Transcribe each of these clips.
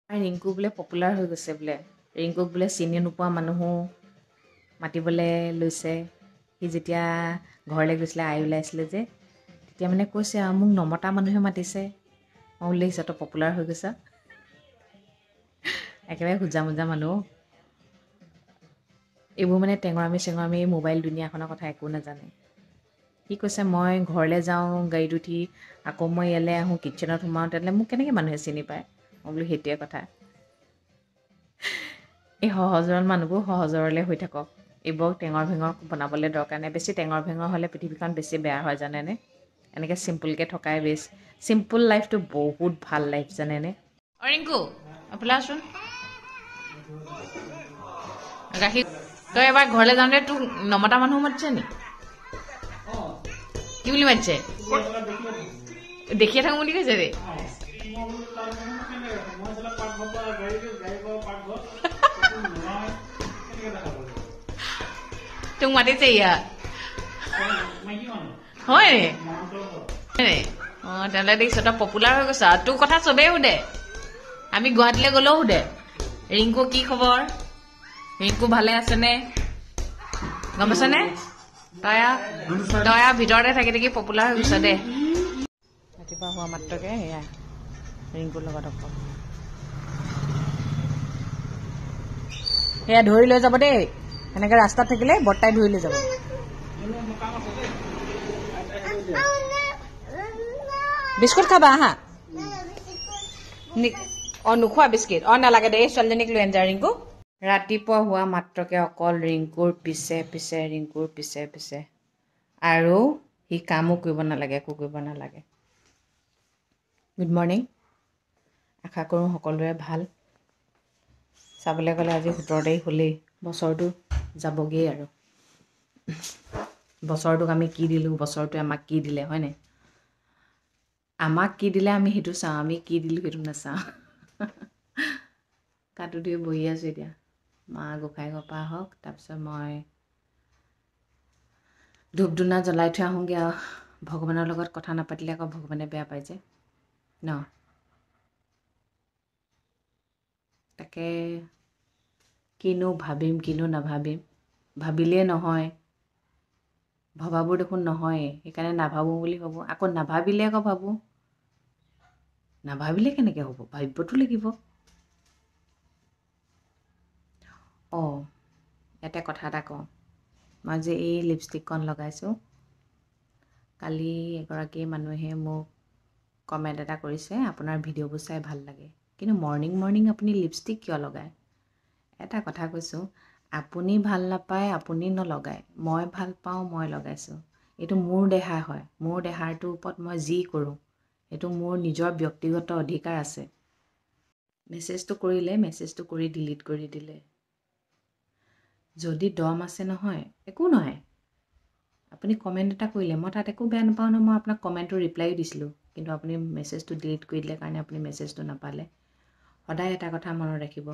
ৰিংকু বোলে পপুলাৰ হৈ গৈছে বোলে ৰিংকুক বোলে চিনি নোপোৱা মানুহো মাতিবলৈ লৈছে সি যেতিয়া ঘৰলৈ গৈছিলে আই ওলাইছিলে যে তেতিয়া মানে কৈছে আৰু মোক নমতা মানুহে মাতিছে মই বোলে হিচাপত পপুলাৰ হৈ গৈছা একেবাৰে খোজা মোজা মানুহ এইবোৰ মানে টেঙৰামি মোবাইল দুনিয়াখনৰ কথা একো নাজানে সি কৈছে মই ঘৰলৈ যাওঁ গাড়ীত উঠি আকৌ মই ইয়ালৈ আহোঁ কিটচেনত সোমাওঁ তেনেহ'লে মোক কেনেকৈ মানুহে চিনি পায় মই বোলো সেইটোৱে কথা এই সহজৰল মানুহবোৰ সহজৰলে হৈ থাকক এইবোৰ টেঙৰ ভেঙৰ বনাবলৈ দৰকাৰ নাই বেছি টেঙৰ ভেঙৰ হ'লে পৃথিৱীখন বেছি বেয়া হয় জানেনে এনেকৈ চিম্পুলকৈ থকাই বেছ চিম্পুল লাইফটো বহুত ভাল লাইফ জানেনে ৰিংকু আপলাচোন গাখীৰ তই এবাৰ ঘৰলৈ যাওঁতে তোক নমতা মানুহ মাতিছে নি কি বুলি মাতিছে দেখিয়ে থাকোঁ বুলি কৈছে দেই তোক মাতিছে ইয়াত হয় অঁ তেনেহ'লে দেখিছ তই পপুলাৰ হৈ গৈছ তোৰ কথা চবেই সোধে আমি গুৱাহাটীলৈ গ'লেও সোধে ৰিংকু কি খবৰ ৰিংকু ভালে আছেনে গম পাইছনে তই আৰু ভিতৰতে থাকি থাকি পপুলাৰ হৈ গৈছ দে ৰাতিপুৱা হোৱা মাত্ৰকে সেয়া ৰিংকুৰ লগত অকল সেয়া ধৰি লৈ যাব দেই এনেকৈ ৰাস্তাত থাকিলে বৰ্তাই ধৰি লৈ যাব বিস্কুট খাবা আহা অঁ নোখোৱা বিস্কিট অঁ নালাগে দে ছোৱালীজনীক লৈ আনিছা ৰিংকু ৰাতিপুৱা হোৱা মাত্ৰকে অকল ৰিংকুৰ পিছে পিছে ৰিংকুৰ পিছে পিছে আৰু সি কামো কৰিব নালাগে একো কৰিব নালাগে গুড মৰ্ণিং আশা কৰোঁ সকলোৰে ভাল চাবলৈ গ'লে আজি 17 তাৰিখ হ'লেই বছৰটো যাবগৈ আৰু বছৰটোক আমি কি দিলোঁ বছৰটোৱে আমাক কি দিলে হয়নে আমাক কি দিলে আমি সেইটো চাওঁ আমি কি দিলোঁ সেইটো নাচাওঁ কাটো দিয়ে বহি আছোঁ এতিয়া মা গোসাঁই ঘৰৰ পৰা আহক তাৰপিছত মই ধূপ ধূনা জ্বলাই থৈ আহোঁগৈ আৰু ভগৱানৰ লগত কথা নাপাতিলে আকৌ ভগৱানে বেয়া পাই যে ন তাকে কিনো ভাবিম কিনো নাভাবিম ভাবিলেই নহয় ভবাবোৰ দেখোন নহয়েই সেইকাৰণে নাভাবোঁ বুলি ভাবোঁ আকৌ নাভাবিলে আকৌ ভাবোঁ নাভাবিলে কেনেকৈ হ'ব ভাবিবতো লাগিব অঁ ইয়াতে কথা এটা কওঁ মই যে এই লিপষ্টিকখন লগাইছোঁ কালি এগৰাকী মানুহে মোক কমেণ্ট এটা কৰিছে আপোনাৰ ভিডিঅ'বোৰ চাই ভাল লাগে কিন্তু মৰ্ণিং আপুনি লিপষ্টিক কিয় লগায় এটা কথা কৈছোঁ আপুনি ভাল নাপায় আপুনি নলগায় মই ভাল পাওঁ মই লগাইছোঁ এইটো মোৰ দেহা হয় মোৰ দেহাৰটোৰ ওপৰত মই যি কৰোঁ এইটো মোৰ নিজৰ ব্যক্তিগত অধিকাৰ আছে মেছেজটো কৰিলে মেছেজটো কৰি ডিলিট কৰি দিলে যদি দম আছে নহয় একো নহয় আপুনি কমেণ্ট এটা কৰিলে মই তাত একো বেয়া নাপাওঁ নহয় মই আপোনাক কমেণ্টৰ ৰিপ্লাইও দিছিলোঁ কিন্তু আপুনি মেছেজটো ডিলিট কৰি দিলে কাৰণে আপুনি মেছেজটো নাপালে সদায় এটা কথা মনত ৰাখিব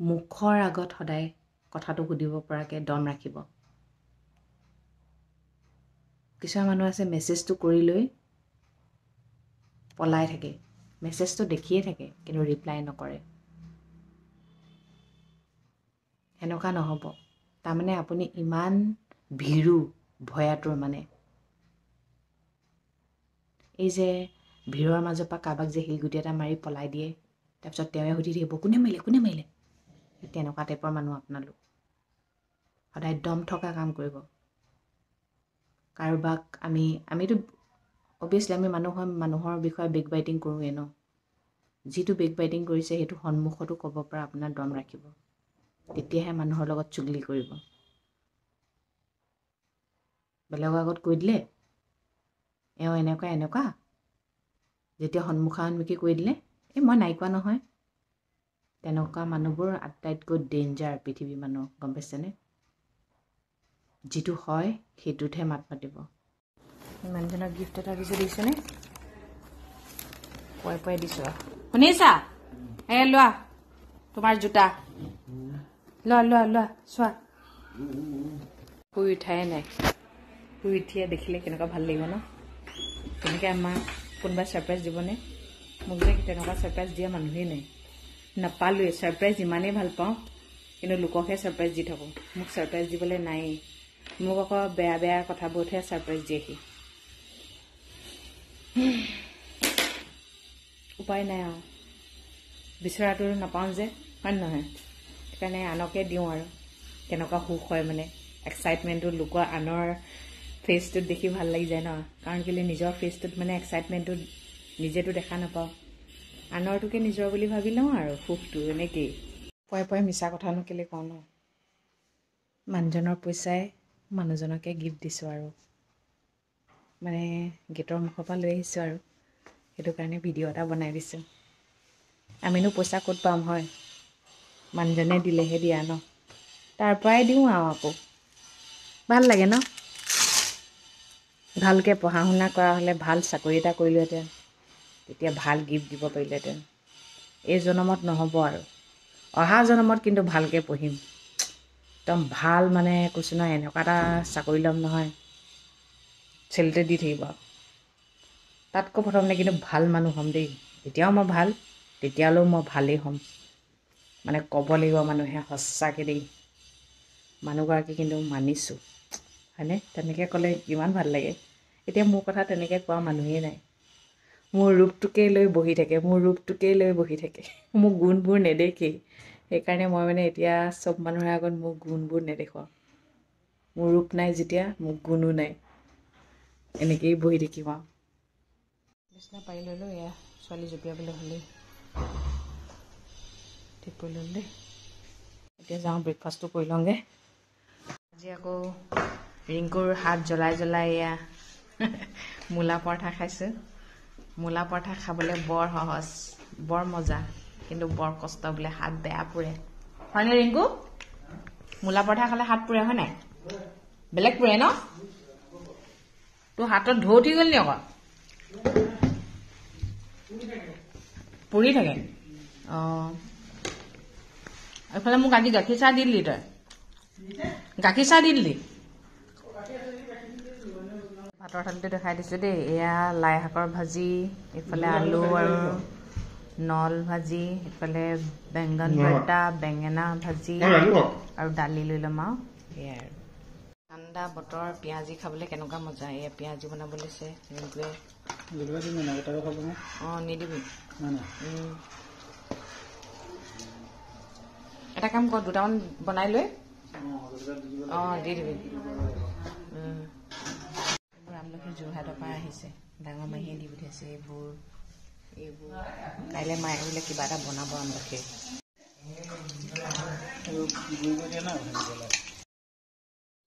মুখৰ আগত সদায় কথাটো সুধিব পৰাকৈ দম ৰাখিব কিছুমান মানুহ আছে মেছেজটো কৰি লৈ পলাই থাকে মেছেজটো দেখিয়ে থাকে কিন্তু ৰিপ্লাই নকৰে এনেকুৱা নহ'ব তাৰমানে আপুনি ইমান ভীৰু ভয়াতুৰ মানে এই যে ভিৰৰ মাজৰ পৰা কাৰোবাক যে শিলগুটি এটা মাৰি পলাই দিয়ে তাৰপিছত তেওঁৱে সুধি থাকিব কোনে মাৰিলে তেনেকুৱা টাইপৰ মানুহ আপোনালোক সদায় দম থকা কাম কৰিব কাৰোবাক আমিতো অভিয়াছলি আমি মানুহৰ বিষয়ে বেক বাইটিং কৰোঁৱে ন যিটো বেক বাইটিং কৰিছে সেইটো সন্মুখতো ক'ব পৰা আপোনাৰ দম ৰাখিব তেতিয়াহে মানুহৰ লগত চুগলি কৰিব বেলেগৰ আগত কৈ দিলে এওঁ এনেকুৱা যেতিয়া সন্মুখি কৈ দিলে মই নাই কোৱা নহয় তেনেকুৱা মানুহবোৰ আটাইতকৈ ডেঞ্জাৰ পৃথিৱীৰ মানুহ গম পাইছেনে যিটো হয় সেইটোতহে মাত মাতিব মানুহজনক গিফ্ট এটা দিছেনে পুৱাই দিছোঁ শুনিছা লোৱা তোমাৰ জোতা লোৱা চোৱা শুই উঠাই নাই শুই উঠিয়ে দেখিলে কেনেকুৱা ভাল লাগিব ন তেনেকৈ আমাক কোনোবাই ছাৰপ্ৰাইজ দিবনে মোক যে তেনেকুৱা ছাৰপ্ৰাইজ দিয়া মানুহেই নাই, নাপালোৱে। ছাৰপ্ৰাইজ ইমানেই ভাল পাওঁ, কিন্তু লোককহে ছাৰপ্ৰাইজ দি থাকোঁ, মোক ছাৰপ্ৰাইজ দিবলৈ নায়েই। মোক আকৌ বেয়া বেয়া কথাবোৰতহে ছাৰপ্ৰাইজ দিয়েহি। উপায় নাই আৰু, বিচৰাটো নাপাওঁ যে, হয় নহয়? সেইকাৰণে আনকে দিওঁ আৰু। কেনেকুৱা সুখ হয় মানে, এক্সাইটমেণ্টটো লোকৰ আনৰ ফেচটোত দেখি ভাল লাগি যায় ন। কাৰণ কেলৈ নিজৰ ফেচটোত মানে এক্সাইটমেণ্টটো নিজেতো দেখা নাপাওঁ, আনৰটোকে নিজৰ বুলি ভাবি লওঁ আৰু সুখটো এনেকেই। পুৱাই মিছা কথানো কেলৈ কওঁ ন। মানুহজনৰ পইচাই মানুহজনকে গিফ্ট দিছোঁ আৰু, মানে গেটৰ মুখৰ পৰা লৈ আহিছোঁ আৰু, সেইটো কাৰণে ভিডিঅ' এটা বনাই দিছোঁ। আমিনো পইচা ক'ত পাম হয়, মানুহজনে দিলেহে দিয়া ন, তাৰ পৰাই দিওঁ আৰু আকৌ। ভাল লাগে ন। ভালকৈ পঢ়া শুনা কৰা হ'লে, ভাল চাকৰি এটা কৰিলোহেঁতেন, তেতিয়া ভাল গিফ্ট দিব পাৰিলোহেঁতেন। এই জনমত নহ'ব আৰু, অহা জনমত কিন্তু ভালকৈ পঢ়িম, একদম ভাল মানে কৈছোঁ নহয়, এনেকুৱা এটা চাকৰি ল'ম নহয়, চেলিতে দি থাকিব আৰু। তাতকৈ প্ৰথমতে কিন্তু ভাল মানুহ হ'ম দেই। এতিয়াও মই ভাল, তেতিয়ালৈও মই ভালেই হ'ম, মানে ক'ব লাগিব মানুহে সঁচাকৈ দেই, মানুহগৰাকী কিন্তু মানিছোঁ, হয়নে? তেনেকৈ ক'লে কিমান ভাল লাগে। এতিয়া মোৰ কথা তেনেকৈ কোৱা মানুহেই নাই, মোৰ ৰূপটোকেই লৈ বহি থাকে, মোৰ ৰূপটোকেই লৈ বহি থাকে, মোৰ গুণবোৰ নেদেখেই। সেইকাৰণে মই মানে এতিয়া চব মানুহৰ আগত মোৰ গুণবোৰ নেদেখুৱাওঁ। মোৰ ৰূপ নাই যেতিয়া, মোৰ গুণো নাই, এনেকেই বহি থাকিম আৰু। বিছনা পাৰি ল'লোঁ, এয়া ছোৱালী জঁপিয়াবলৈ হ'লেই, ঠিক কৰি ল'লোঁ দেই। এতিয়া যাওঁ ব্ৰেকফাষ্টটো কৰি লওঁগৈ। আজি আকৌ ৰিংকুৰ হাত জ্বলাই জ্বলাই এয়া মূলা পৰঠা খাইছোঁ। মূলা পৰঠা খাবলৈ বৰ সহজ, বৰ মজা, কিন্তু বৰ কষ্ট বোলে, হাত বেয়া পুৰে। হয়নে ৰিংকু? মূলা পৰঠা খালে হাত পুৰে হয় নাই? বেলেগ পুৰে ন? তোৰ হাতত ঢৌ উঠি গ'ল নি আকৌ? পুৰি থাকে? অঁ, এইফালে মোক আজি গাখীৰ চাহ দি দিলি তই? গাখীৰ চাহ দি দিলি? ভাতৰ থালিটো দেখাই দিছোঁ দেই। এয়া লাই শাকৰ ভাজি, এইফালে আলু আৰু নল ভাজি, এইফালে বেংগন ভৰ্তা, বেঙেনা ভাজি আৰু দালি লৈ ল'ম আৰু সেয়াই আৰু। ঠাণ্ডা বতৰ, পিঁয়াজি খাবলৈ কেনেকুৱা মজা। এয়া পিঁয়াজি বনাব লৈছে ৰিংকুৱে। অঁ, নিদিবি। এটা কাম কৰ, দুটামান বনাই লৈ অঁ দি দিবি। আমলখি যোৰহাটৰ পৰা আহিছে, ডাঙৰ মাহীয়ে দি পঠিয়াইছে। এইবোৰ কাইলৈ মায়ে বোলে কিবা এটা বনাব আমলখি।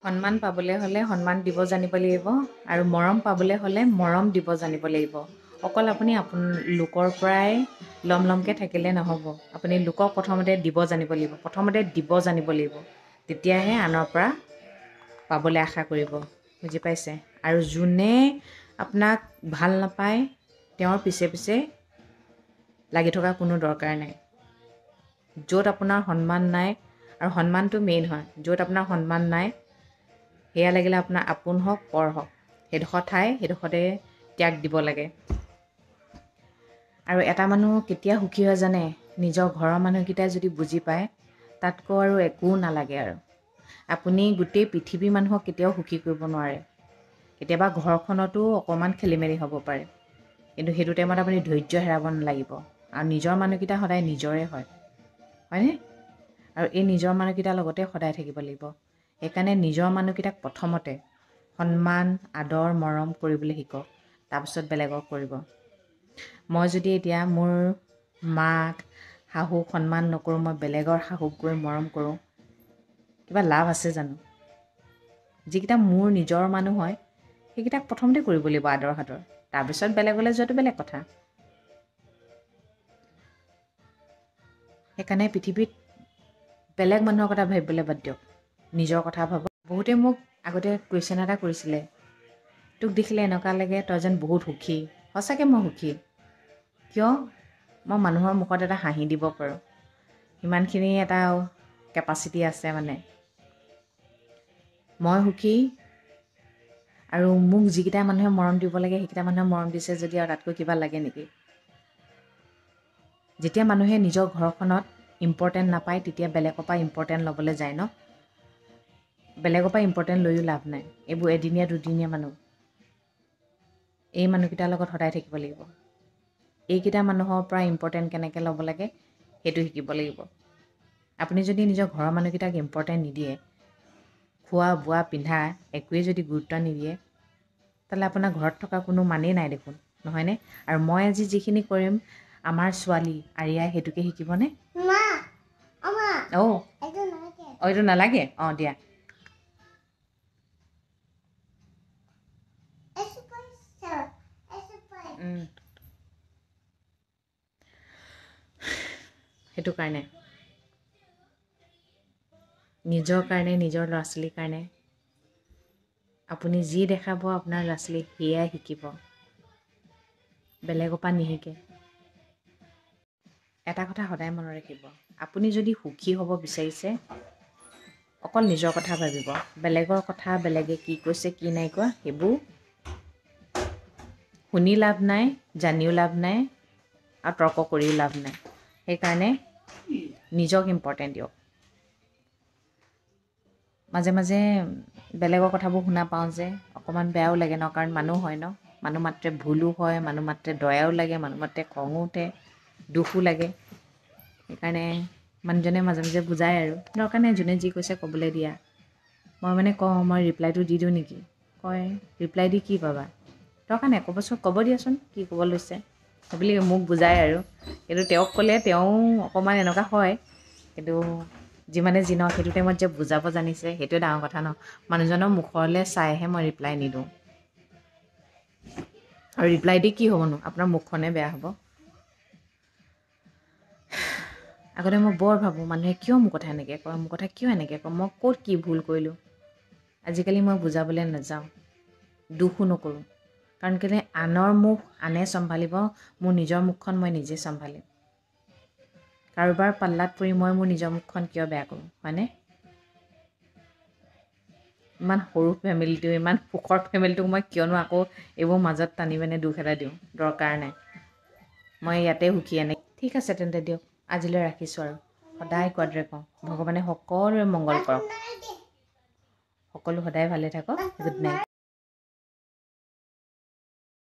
সন্মান পাবলৈ হ'লে সন্মান দিব জানিব লাগিব, আৰু মৰম পাবলৈ হ'লে মৰম দিব জানিব লাগিব। অকল আপুনি লোকৰ পৰাই লমকৈ থাকিলে নহ'ব। আপুনি লোকক প্ৰথমতে দিব জানিব লাগিব, তেতিয়াহে আনৰ পৰা পাবলৈ আশা কৰিব, বুজি পাইছে? আৰু যোনে আপোনাক ভাল নাপায়, তেওঁৰ পিছে পিছে লাগি থকা কোনো দৰকাৰ নাই। য'ত আপোনাৰ সন্মান নাই, আৰু সন্মানটো মেইন হয়, য'ত আপোনাৰ সন্মান নাই, সেয়া লাগিলে আপোনাৰ আপোন হওক পৰ হওক, সেইডোখৰ ঠাই সেইডোখৰতে ত্যাগ দিব লাগে। আৰু এটা মানুহ কেতিয়া সুখী হয় জানে? নিজৰ ঘৰৰ মানুহকেইটাই যদি বুজি পায়, তাতকৈ আৰু একো নালাগে আৰু। আপুনি গোটেই পৃথিৱীৰ মানুহক কেতিয়াও সুখী কৰিব নোৱাৰে। কেতিয়াবা ঘৰখনতো অকণমান খেলি মেলি হ'ব পাৰে, কিন্তু সেইটো টাইমত আপুনি ধৈৰ্য হেৰাব নালাগিব। আৰু নিজৰ মানুহকেইটা সদায় নিজৰে হয়, হয়নে? আৰু এই নিজৰ মানুহকেইটাৰ লগতে সদায় থাকিব লাগিব। সেইকাৰণে নিজৰ মানুহকেইটাক প্ৰথমতে সন্মান, আদৰ, মৰম কৰিবলৈ শিকক, তাৰপিছত বেলেগক কৰিব। মই যদি এতিয়া মোৰ মাক, শাহুক সন্মান নকৰোঁ, মই বেলেগৰ শাহুক গৈ মৰম কৰোঁ, কিবা লাভ আছে জানো? যিকেইটা মোৰ নিজৰ মানুহ হয়, সেইকেইটাক প্ৰথমতে কৰিব লাগিব আদৰ সাদৰ, তাৰপিছত বেলেগলৈ যোৱাটো বেলেগ কথা। সেইকাৰণে পৃথিৱীত বেলেগ মানুহৰ কথা ভাবিবলৈ বাদ দিয়ক, নিজৰ কথা ভাবক। বহুতে মোক আগতে কুৱেশ্যন এটা কৰিছিলে, তোক দেখিলে এনেকুৱা লাগে তই যেন বহুত সুখী। সঁচাকৈ মই সুখী। কিয়? মই মানুহৰ মুখত এটা হাঁহি দিব পাৰোঁ, ইমানখিনি এটা কেপাচিটি আছে মানে। মই সুখী, আৰু মোক যিকেইটা মানুহে মৰম দিব লাগে সেইকেইটা মানুহে মৰম দিছে যদি আৰু তাতকৈ কিবা লাগে নেকি? যেতিয়া মানুহে নিজৰ ঘৰখনত ইম্পৰ্টেণ্ট নাপায় তেতিয়া বেলেগৰ পৰা ইম্পৰ্টেণ্ট ল'বলৈ যায় ন বেলেগৰ পৰা ইম্পৰ্টেণ্ট লৈও লাভ নাই এইবোৰ এদিনীয়া দুদিনীয়া মানুহ এই মানুহকেইটাৰ লগত সদায় থাকিব লাগিব এইকেইটা মানুহৰ পৰা ইম্পৰ্টেণ্ট কেনেকৈ ল'ব লাগে সেইটো শিকিব লাগিব আপুনি যদি নিজৰ ঘৰৰ মানুহকেইটাক ইম্পৰ্টেণ্ট নিদিয়ে খোৱা বোৱা পিন্ধা একোৱেই যদি গুৰুত্ব নিদিয়ে তাহলে আপোনাৰ ঘৰত থকা কোনো মানেই নাই দেখোন নহয়নে আৰু মই আজি যিখিনি কৰিম আমাৰ ছোৱালী আৰিয়াই সেইটোকে শিকিবনে এইটো নালাগে দিয়া সেইটো কাৰণে নিজৰ কাৰণে নিজৰ ল'ৰা ছোৱালীৰ কাৰণে আপুনি যি দেখাব আপোনাৰ ল'ৰা ছোৱালী সেয়াই শিকিব বেলেগৰ পৰা নিশিকে এটা কথা সদায় মনত ৰাখিব আপুনি যদি সুখী হ'ব বিচাৰিছে অকল নিজৰ কথা ভাবিব বেলেগৰ কথা বেলেগে কি কৈছে কি নাই কোৱা সেইবোৰ শুনি লাভ নাই জানিও লাভ নাই আৰু তৰ্ক কৰিও লাভ নাই সেইকাৰণে নিজক ইম্পৰ্টেণ্ট দিয়ক মাজে মাজে বেলেগৰ কথাবোৰ শুনা পাওঁ যে অকণমান বেয়াও লাগে ন কাৰণ মানুহ হয় ন মানুহ মাত্ৰে ভুলো হয় মানুহ মাত্ৰে দয়াও লাগে মানুহ মাত্ৰে খঙো উঠে দুখো লাগে সেইকাৰণে মানুহজনে মাজে মাজে বুজায় আৰু দৰকাৰ নাই যোনে যি কৈছে ক'বলৈ দিয়া মই মানে কওঁ মই ৰিপ্লাইটো দি দিওঁ নেকি কয় ৰিপ্লাই দি কি পাবা দৰকাৰ নাই ক'ব দিয়াচোন কি ক'ব লৈছে বুলি মোক বুজায় আৰু কিন্তু তেওঁক ক'লে তেওঁ অকণমান এনেকুৱা হয় কিন্তু যিমানে যি নহওক সেইটো টাইমত যে বুজাব জানিছে সেইটোৱে ডাঙৰ কথা ন মানুহজনৰ মুখলৈ চাইহে মই ৰিপ্লাই নিদিওঁ আৰু ৰিপ্লাই দি কি হ'বনো আপোনাৰ মুখখনে বেয়া হ'ব আগতে মই বৰ ভাবোঁ মানুহে কিয় মোৰ কথা এনেকৈ কয় মোৰ কথা কিয় এনেকৈ কয় মই ক'ত কি ভুল কৰিলোঁ আজিকালি মই বুজাবলৈ নাযাওঁ দুখো নকৰোঁ কাৰণ কেলৈ আনৰ মুখ আনে চম্ভালিব মোৰ নিজৰ মুখখন মই নিজে চম্ভালিম কাৰোবাৰ পাল্লাত পৰি মই মোৰ নিজৰ মুখখন কিয় বেয়া কৰোঁ হয়নে ইমান সৰু ফেমিলিটো ইমান সুখৰ ফেমিলিটোক মই কিয়নো আকৌ এইবোৰ মাজত টানি মানে দুখ এটা দিওঁ দৰকাৰ নাই মই ইয়াতে সুখী আনে ঠিক আছে তেন্তে দিয়ক আজিলৈ ৰাখিছোঁ আৰু সদায় কোৱাদৰে কওঁ ভগৱানে সকলোৰে মংগল কৰক সকলো সদায় ভালে থাকক গুড নাইট